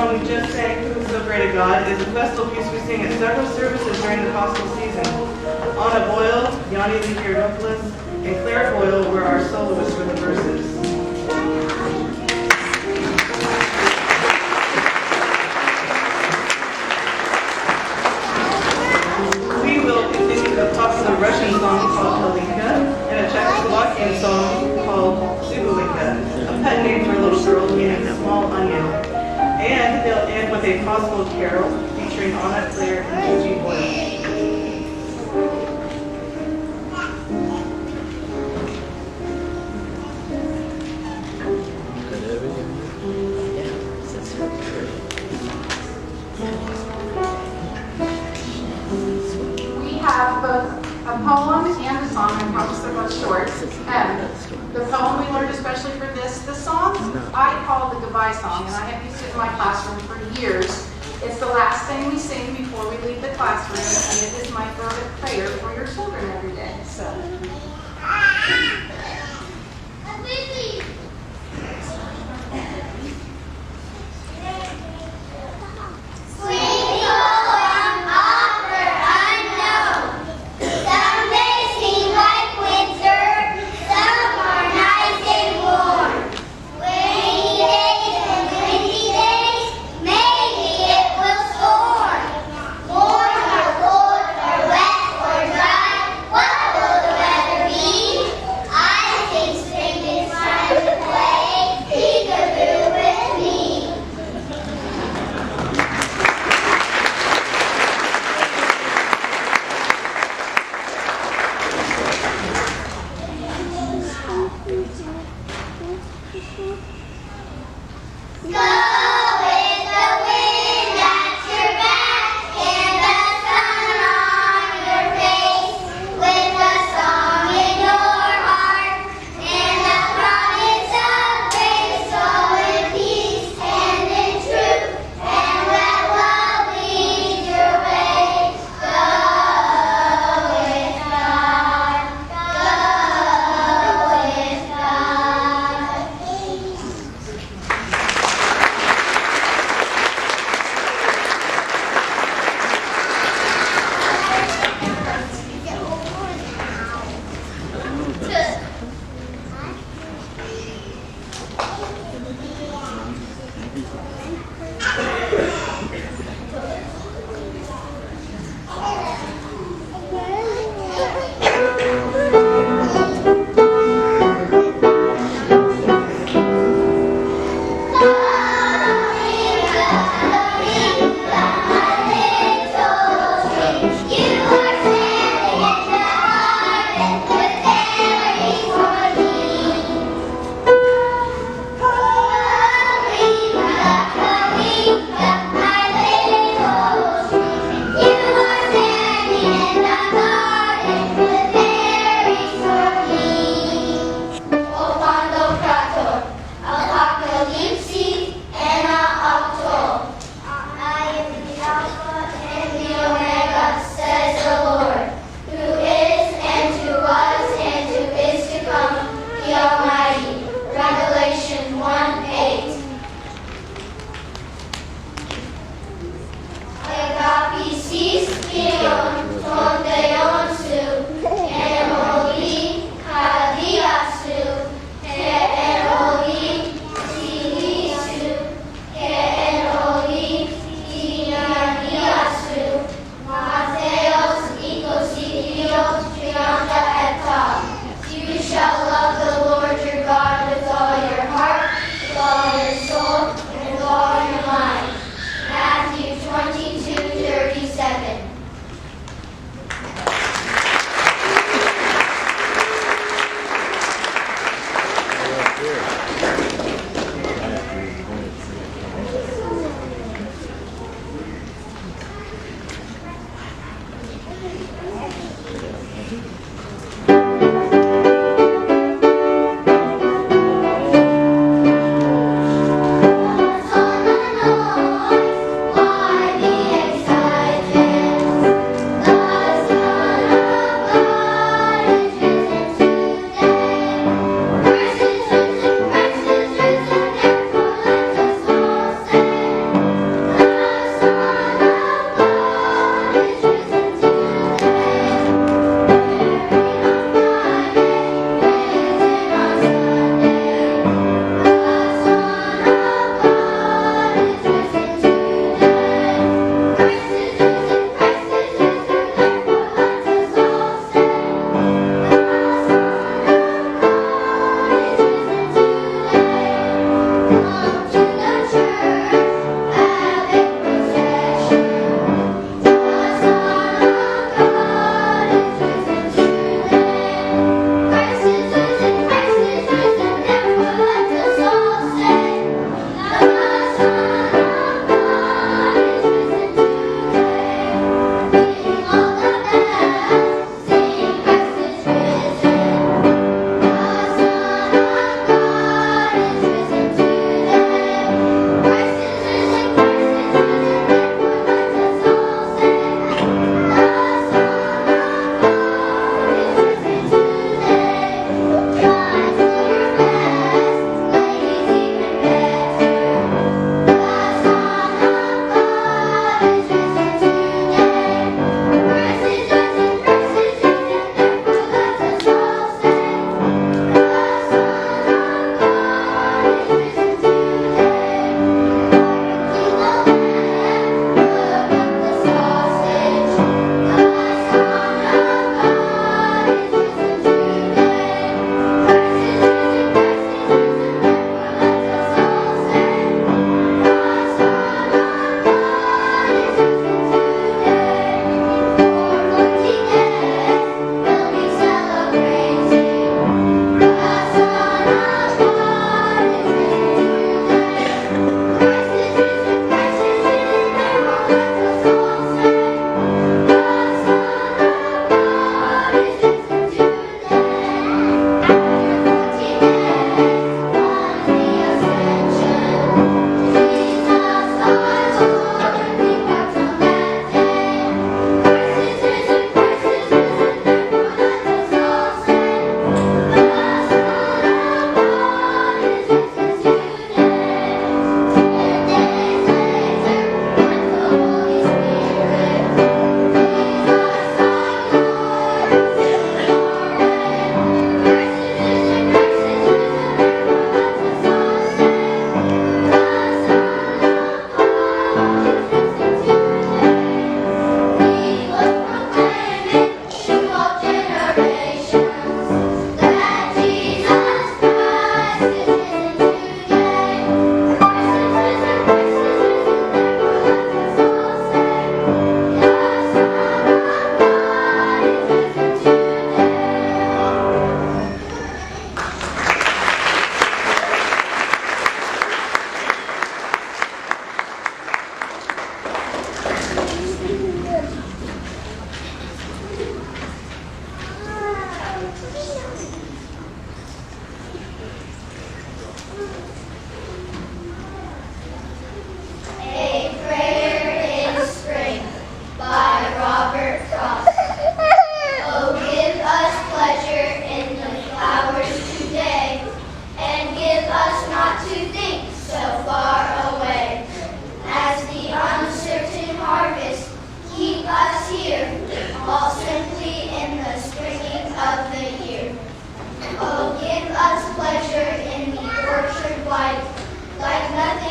song we just sang, Who's So Great a God, is a festal piece we sing at several services during the Paschal season. Anna Boyle, Yanni Legiardopoulos, and Claire Boyle were our soloists for the verses. We will continue the popular Russian song called Kalinka and a Czechoslovakian song called Subulinka, a pet name for a little girl named Small Onion. And they'll end with a possible carol featuring Anna, Claire, and Gigi Boyle. We have both a poem and a song. I promise they're both short. The poem we learned especially for the song I call the goodbye song, and I have used it in my classroom for years. It's the last thing we sing before we leave the classroom, and it is my fervent prayer for your children every day. So. Apocalypse.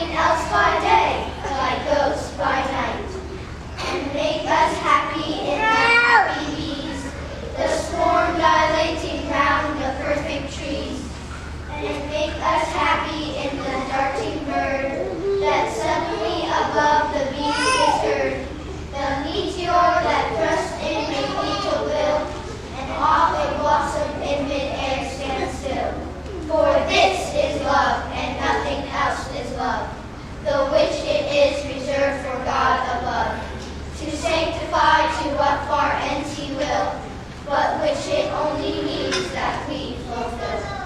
nothing else by day, like ghosts by night. And make us happy in the happy bees, the swarm dilating round the perfect trees. And make us happy in the darting bird, that suddenly above the beam is heard. The meteor that thrust in a fatal will, and off a blossom in mid-air stands still. For this is love, and nothing else is love, the which it is reserved for God above, to sanctify to what far ends he will, but which it only needs that we fulfill.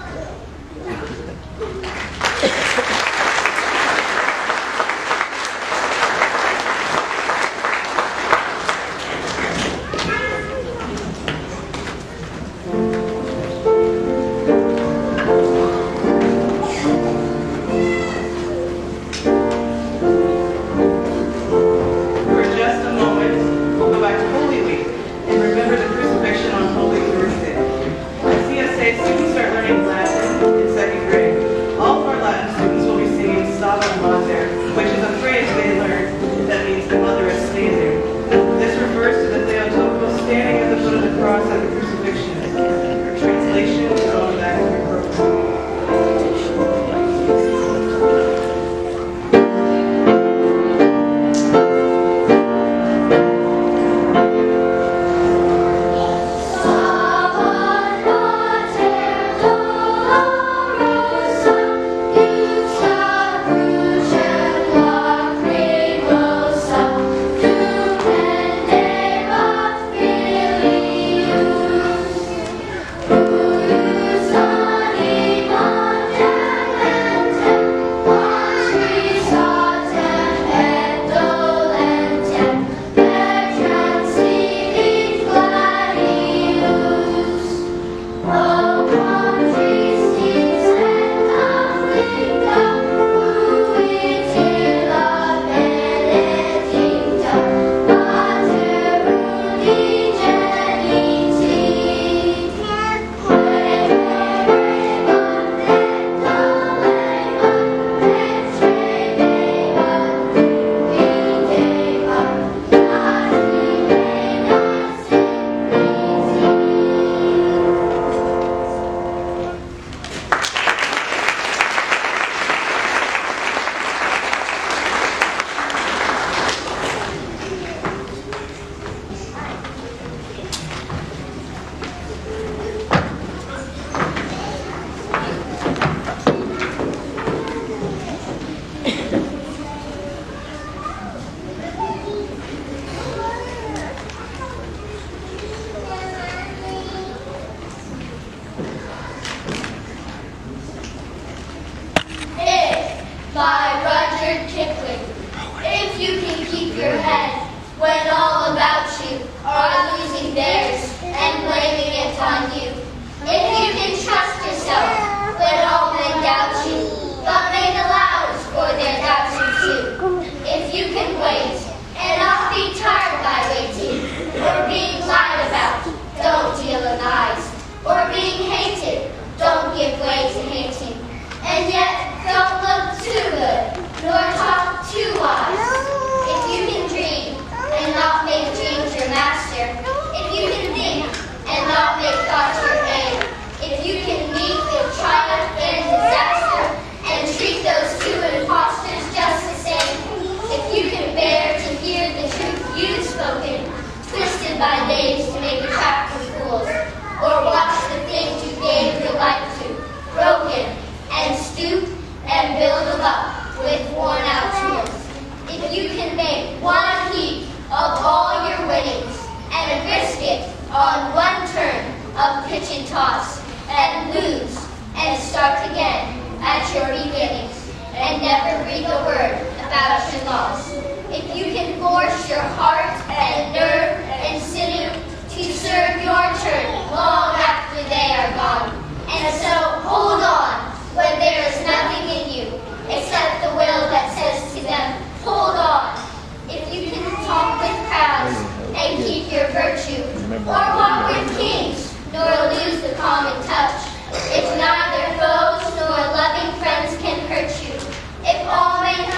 If neither foes nor loving friends can hurt you, if all men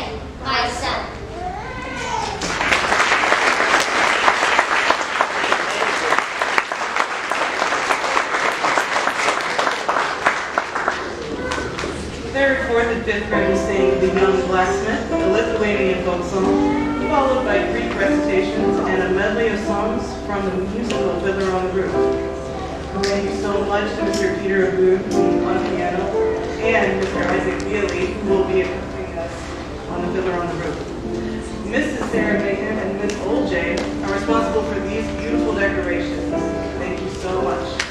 again, my son. Third, fourth, and fifth grade will sing The Young Blacksmith, a Lithuanian folk song, followed by Greek recitations and a medley of songs from the musical Fiddler on the Roof. Thank you so much to Mr. Peter Abood on piano and Mr. Isaac Bealey, who will be accompanying us on the Fiddler on the Roof. Mrs. Sarah Bacon and Miss Old J are responsible for these beautiful decorations. Thank you so much.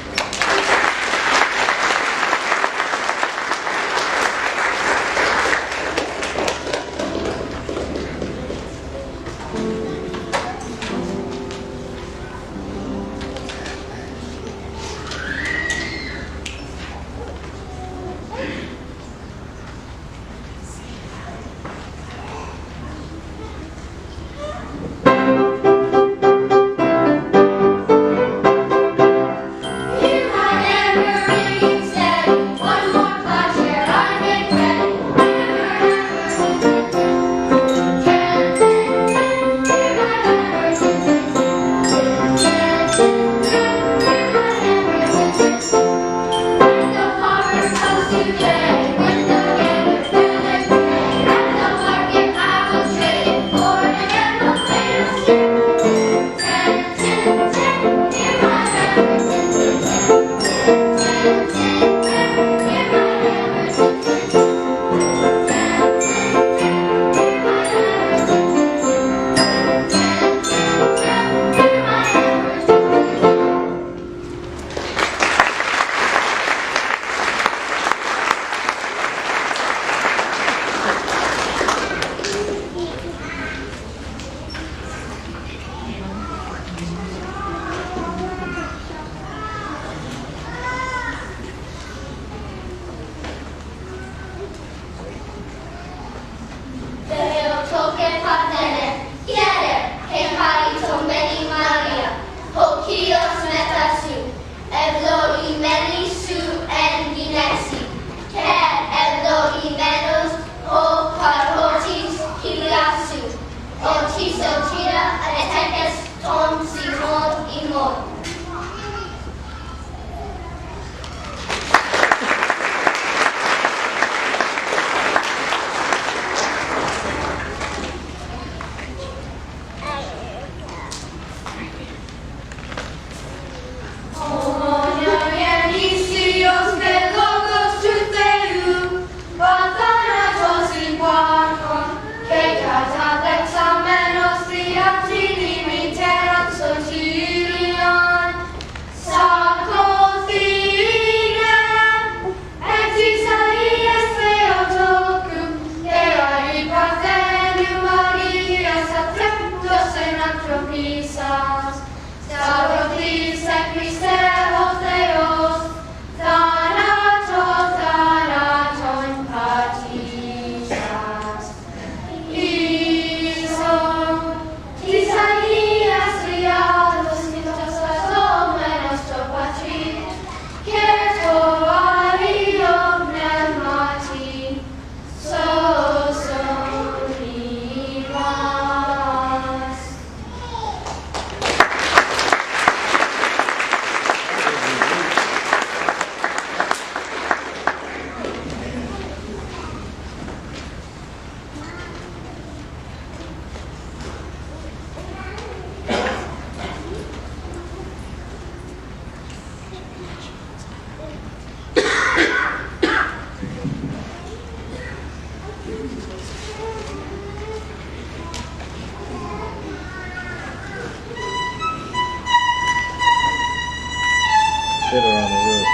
Fiddler on the Roof.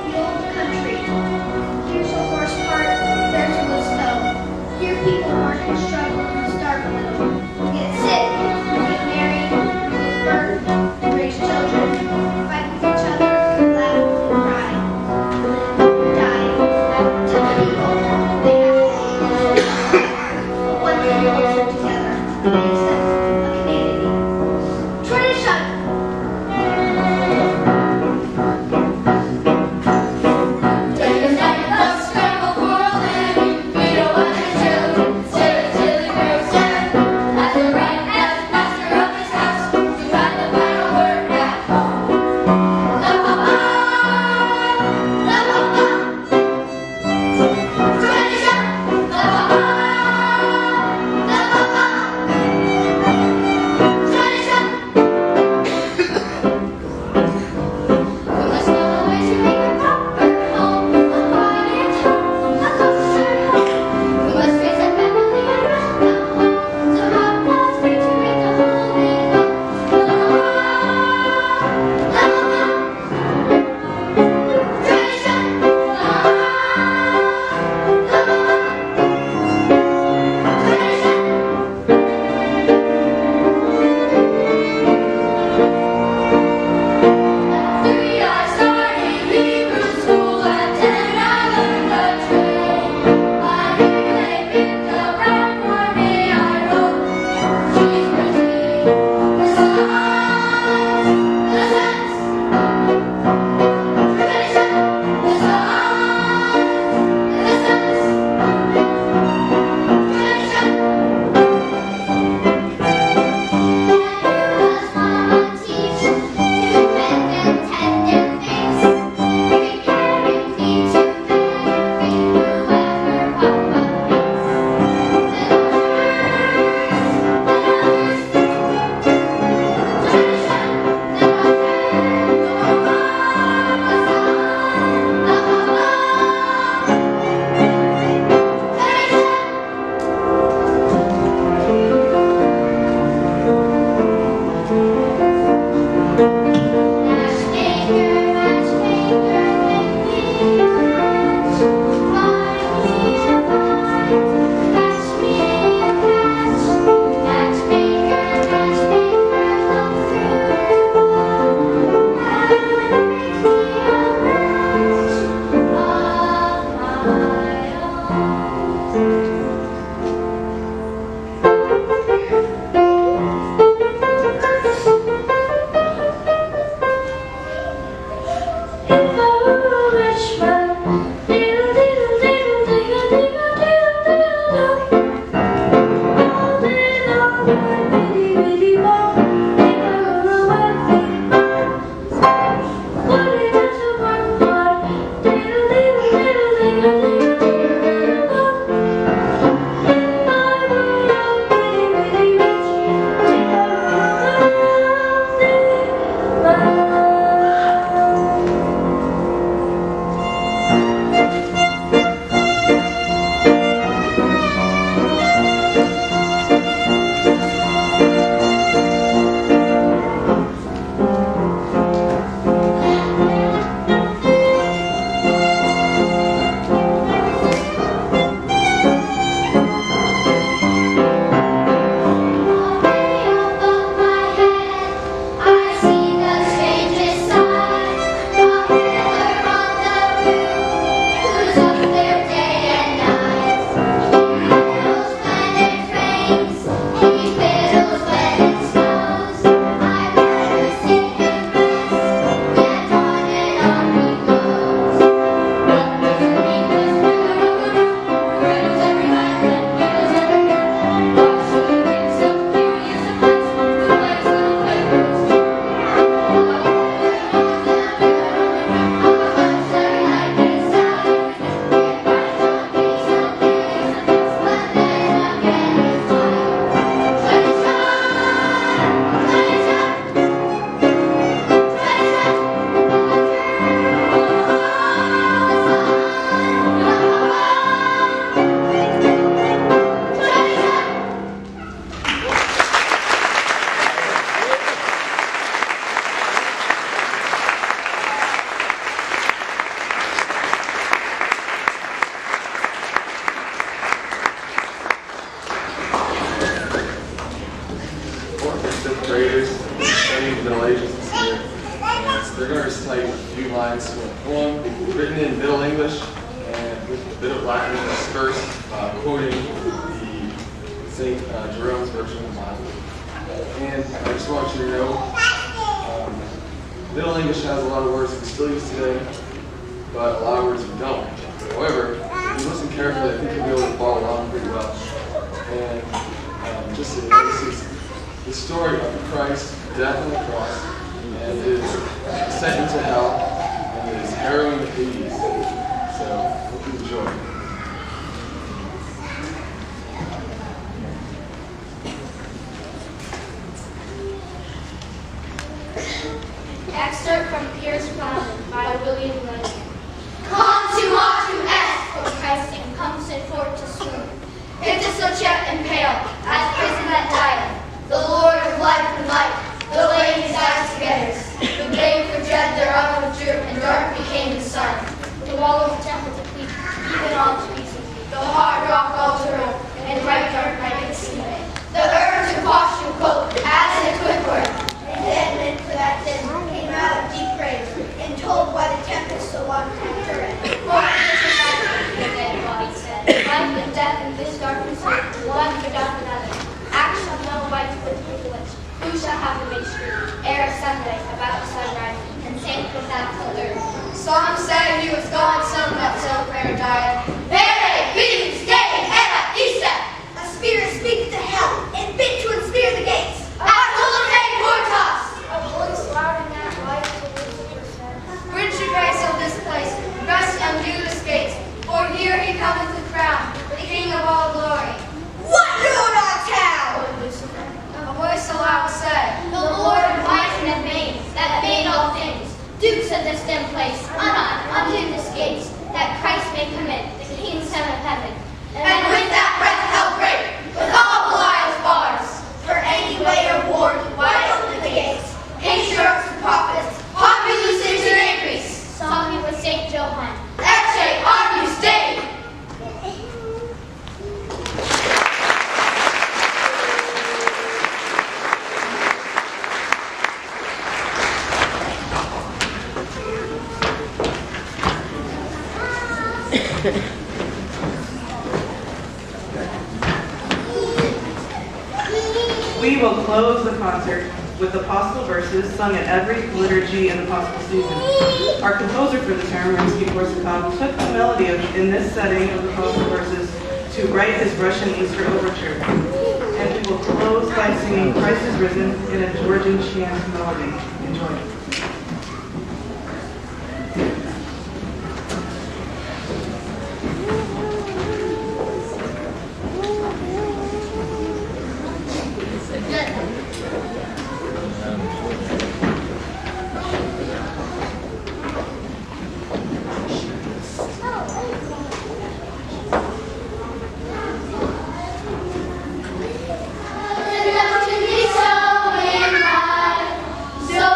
The old country. Here's a horse cart, there's a loose hoe. Here people work and struggle and starve a little. Get sick, get married, get burnt, raise children. they're going to recite a few lines from a poem written in Middle English and with a bit of Latin interspersed, quoting the St. Jerome's version of the Bible. And I just want you to know, Middle English has a lot of words that we still use today, but a lot of words we don't. However, if you listen carefully, I think you'll be able to follow along pretty well. And just to notice is the story of Christ's death on the cross and his descent into hell and his harrowing of Hades. So, hope you enjoy. Excerpt from Pierce Plowman by William Lincoln. Consumatum est, for Christ comes in forth to swoon. Iptus yet impale, as prison that dieth, the Lord of life and light, the lay his eyes together. The grave for dread thereof withdrew, and dark became the sun. The wall of the temple to creep, even all to pieces, the hard rock all to roll, and bright dark night exceeded. The earth to costume coat, as in a quickwork, and dead men for that sin came out of deep graves, and told why the tempest so long had durant. For this is not the dead body said, life and death in this darkness, one forgot another. Action no right with privilege. Who shall have the mystery? Ere Sunday, about sunrise, and sank without till earth. Some say he was gone, some not so fair diet. Vere, vidium, stay, era, issa! A spirit speaketh to hell, and bid to enspear the gates. Ad voluntate mortas! A voice loud in that light to Lucifer said, bridge the grace of this place, rest undo the skates, for here he cometh to crown, the King of all glory. What ruled our town? Lucifer. A voice aloud said, the Lord of might and of main, that made all things. Dukes of this dim place, undo this gates, that Christ may come in, the King's son of heaven. And with that breath hell break, with all Belial's bars, for any way or ward, wide open the gates. Patriarchs and prophets, populus inter increase. Song with St. Johann. Ecce armus Dei. We will close the concert with the Apostle verses sung at every liturgy in the Apostle season. Our composer for the term, Rimsky-Korsakov, took the melody in this setting of the Apostle verses to write his Russian Easter overture. And we will close by singing Christ is Risen in a Georgian chant melody. Enjoy. So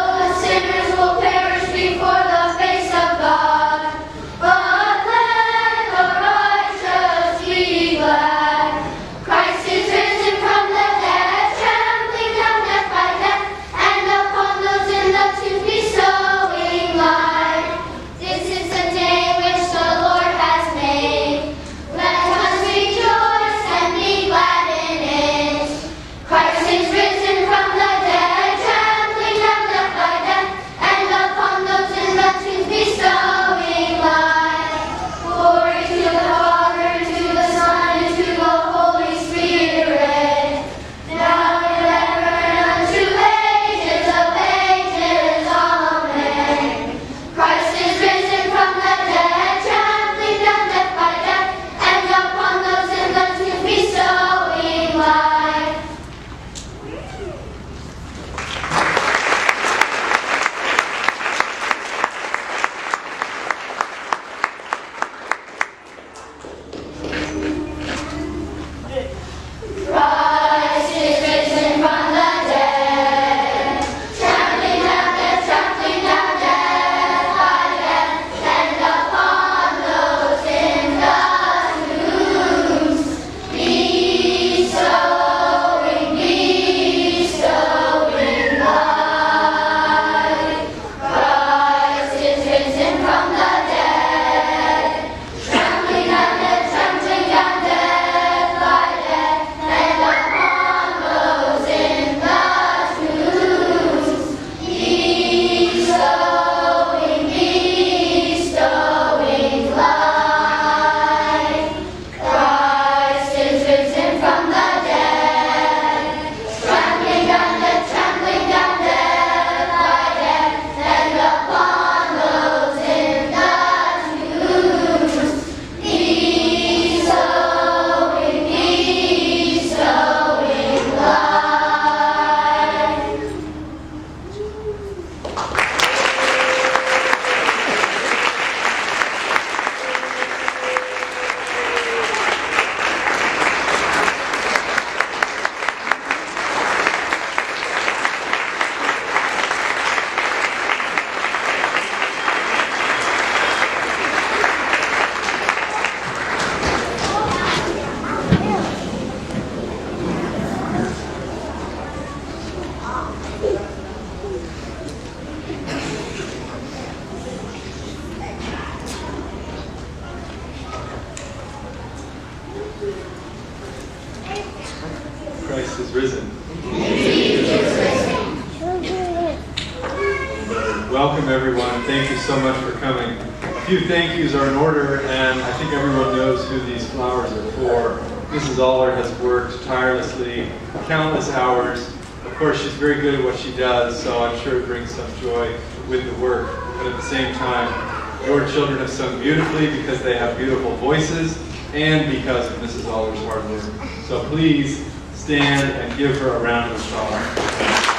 Welcome everyone. Thank you so much for coming. A few thank yous are in order, and I think everyone knows who these flowers are for. Mrs. Aller has worked tirelessly, countless hours. Of course, she's very good at what she does, so I'm sure it brings some joy with the work. But at the same time, your children have sung beautifully because they have beautiful voices and because of Mrs. Aller's hard work. So please stand and give her a round of applause.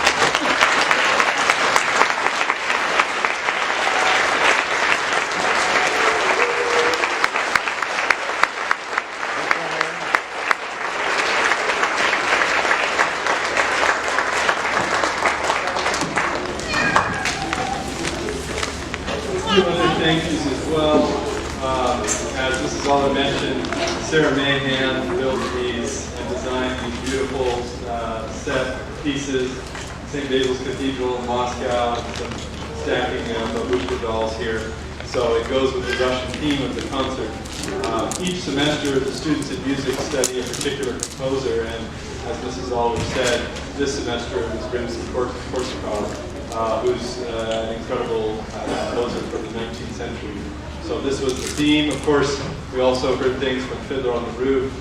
Thank yous as well. As Mrs. Aller mentioned, Sarah Mahan built these and designed these beautiful set pieces. St. Basil's Cathedral in Moscow, and some stacking babushka dolls here. So it goes with the Russian theme of the concert. Each semester, the students in music study a particular composer, and as Mrs. Aller said, this semester it was Rimsky-Korsakov. Who's an incredible composer from the 19th century. So this was the theme. Of course, we also heard things from Fiddler on the Roof.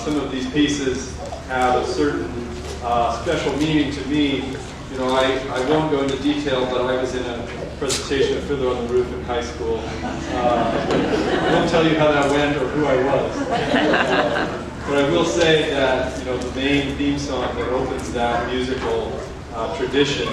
Some of these pieces have a certain special meaning to me. You know, I won't go into detail, but I was in a presentation of Fiddler on the Roof in high school. I won't tell you how that went or who I was. But I will say that, you know, the main theme song that opens that musical tradition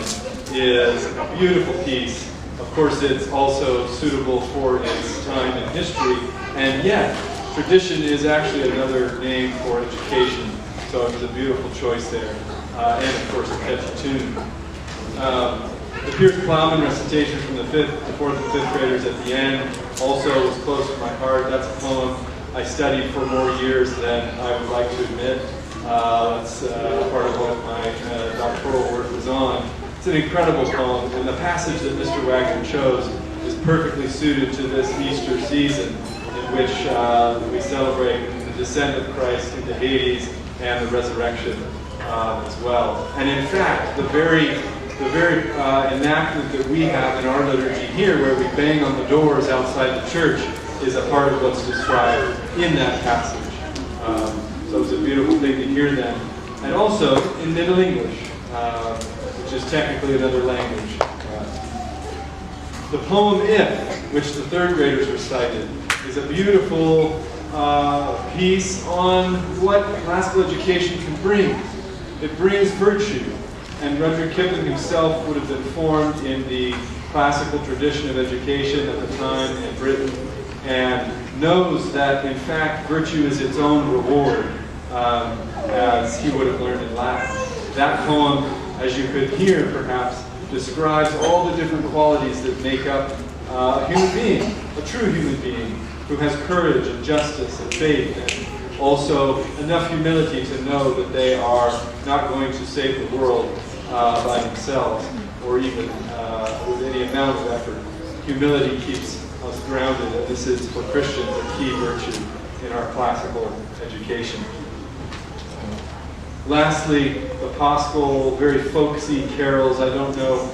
is a beautiful piece. Of course, it's also suitable for its time in history, and yet tradition is actually another name for education, so it was a beautiful choice there. And of course, a catchy tune. The Pierce Plowman recitation from the 4th and 5th graders at the end also was close to my heart. That's a poem I studied for more years than I would like to admit. That's part of what my doctoral work was on. It's an incredible poem, and the passage that Mr. Wagner chose is perfectly suited to this Easter season in which we celebrate the descent of Christ into Hades and the resurrection as well. And in fact, the very enactment that we have in our liturgy here, where we bang on the doors outside the church, is a part of what's described in that passage. So it's a beautiful thing to hear them. And also in Middle English, which is technically another language. The poem If, which the 3rd graders recited, is a beautiful piece on what classical education can bring. It brings virtue. And Rudyard Kipling himself would have been formed in the classical tradition of education at the time in Britain, and knows that, in fact, virtue is its own reward, as he would have learned in Latin. That poem, as you could hear, perhaps, describes all the different qualities that make up a human being, a true human being, who has courage and justice and faith, and also enough humility to know that they are not going to save the world by themselves, or even with any amount of effort. Humility keeps us grounded, and this is, for Christians, a key virtue in our classical education. Lastly, the Paschal, very folksy carols. I don't know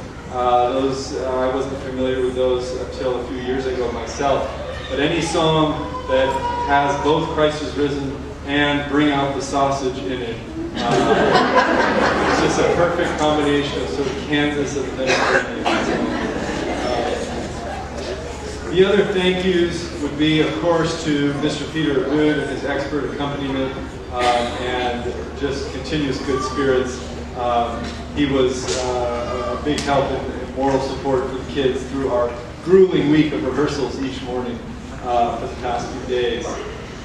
those. I wasn't familiar with those until a few years ago myself. But any song that has both Christ is risen and Bring Out the Sausage in it, it's just a perfect combination of sort of Kansas and the Mediterranean. The other thank yous would be, of course, to Mr. Peter Wood and his expert accompaniment and just continuous good spirits. He was a big help in moral support for the kids through our grueling week of rehearsals each morning for the past few days.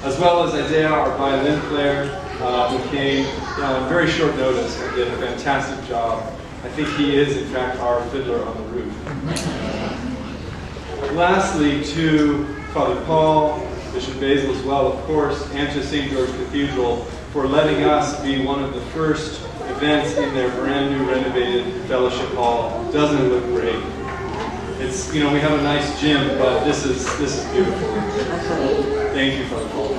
As well as Isaiah, our violin player, who came on very short notice and did a fantastic job. I think he is, in fact, our fiddler on the roof. Lastly, to Father Paul, Bishop Basil as well, of course, and to St. George Cathedral for letting us be one of the first events in their brand new renovated fellowship hall. Doesn't it look great? It's, you know, we have a nice gym, but this is beautiful. Thank you, Father Paul.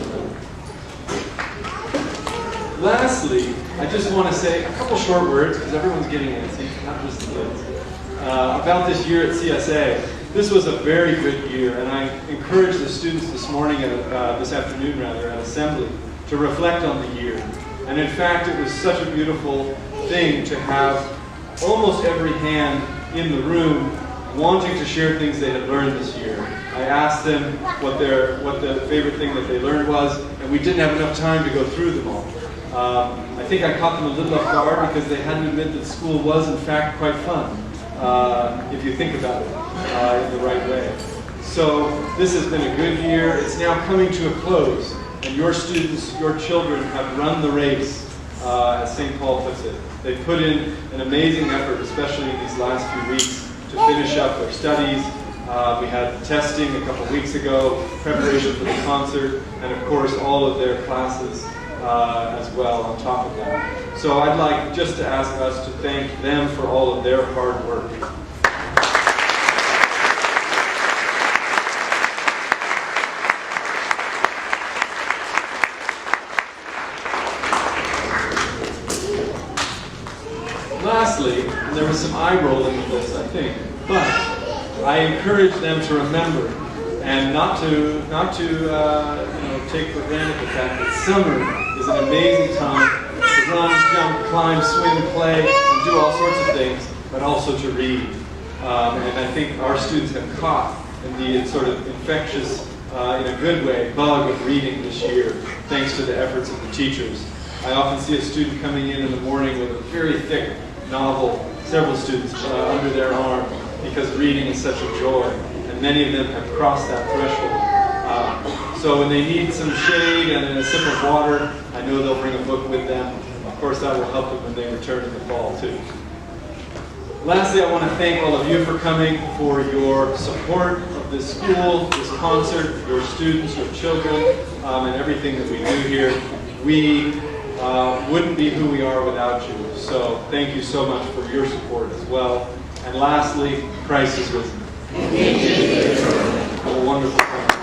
Lastly, I just want to say a couple short words, because everyone's getting antsy, not just the kids. about this year at CSA. This was a very good year, and I encourage the students this afternoon at Assembly, to reflect on the year. And in fact, it was such a beautiful thing to have almost every hand in the room wanting to share things they had learned this year. I asked them what the favorite thing that they learned was, and we didn't have enough time to go through them all. I think I caught them a little off guard because they had to admit that school was in fact quite fun, if you think about it in the right way. So this has been a good year. It's now coming to a close, and your students, your children have run the race, as St. Paul puts it. They put in an amazing effort, especially in these last few weeks, to finish up their studies. We had testing a couple weeks ago, preparation for the concert, and of course all of their classes as well on top of that. So I'd like just to ask us to thank them for all of their hard work. Lastly, and there was some eye rolling with this, I think, but I encourage them to remember and not to take for granted the fact that summer is an amazing time to run, jump, climb, swim, play, and do all sorts of things, but also to read. And I think our students have caught the sort of infectious, in a good way, bug of reading this year, thanks to the efforts of the teachers. I often see a student coming in the morning with a very thick novel, several students under their arm, because reading is such a joy, and many of them have crossed that threshold. So when they need some shade and a sip of water, I know they'll bring a book with them. Of course, that will help them when they return in the fall, too. Lastly, I want to thank all of you for coming, for your support of this school, this concert, your students, your children, and everything that we do here. We wouldn't be who we are without you. So thank you so much for your support as well. And lastly, Christ is risen. Have a wonderful time.